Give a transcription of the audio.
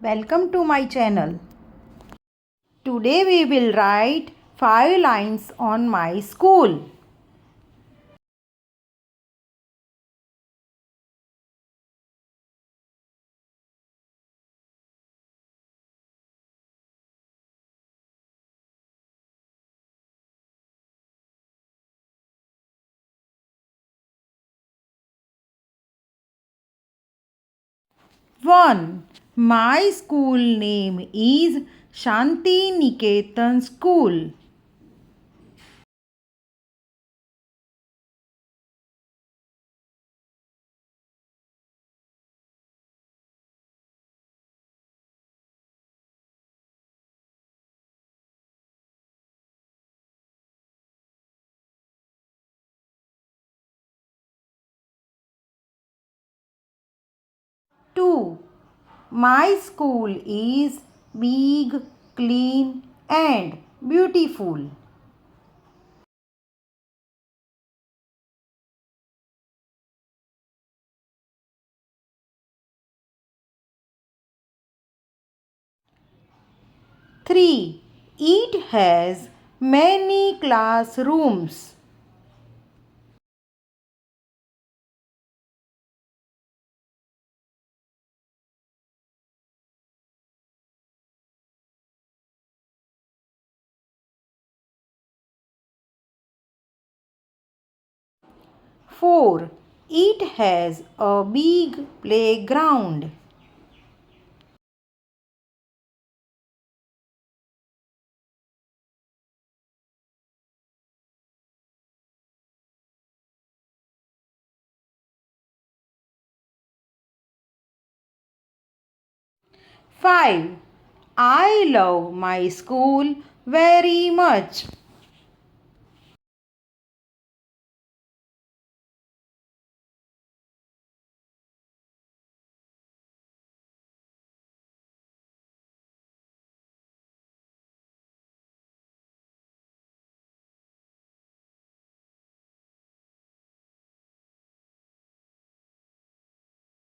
Welcome to my channel. Today we will write 5 lines on my school. One. My school name is Shanti Niketan School. 2. My school is big, clean and beautiful. 3. It has many classrooms. 4. It has a big playground. 5. I love my school very much.